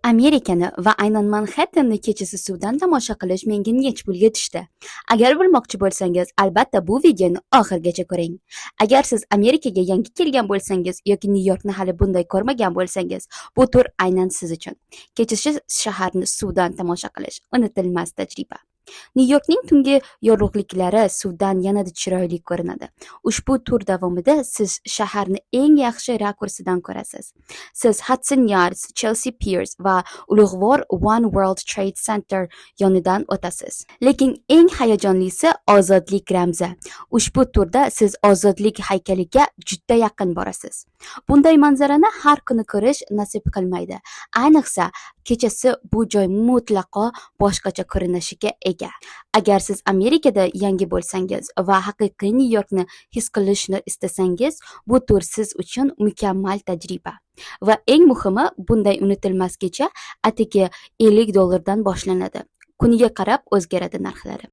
Amerikani va aynan Manhattanni kechasi suvdan tomosha qilish menga nech pulga tushdi. Agar bilmoqchi bo'lsangiz, albatta bu videoni oxirigacha ko'ring. Agar siz Amerikaga yangi kelgan bo'lsangiz yoki Nyu-Yorkni hali bunday ko'rmagan bo'lsangiz, bu tur aynan siz uchun. Kechasi shaharni suvdan tomosha qilish unutilmas tajriba. Nyu-Yorkning tungi yorug'liklari suvdan yanada chiroyli ko'rinadi. Ushbu tur davomida siz shaharni eng yaxshi rakursidan ko'rasiz. Siz Hudson Yards, Chelsea Piers va ulug'vor One World Trade Center yonidan o'tasiz. Lekin eng hayajonlisi ozodlik ramzi. Ushbu turda siz ozodlik haykaliga juda yaqin borasiz. Bunday manzarani har kuni ko'rish nasib qilmaydi. Ayniqsa kechasi bu joy mutlaqo boshqacha ko'rinishga ega. Agar siz Amerikada yangi bo'lsangiz va haqiqiy Nyu-Yorkni his qilishni istasangiz, bu tur siz uchun mukammal tajriba. Va eng muhimi, bunday unutilmas kecha atigi $50 dan boshlanadi. Kuniga qarab o'zgaradi narxlari.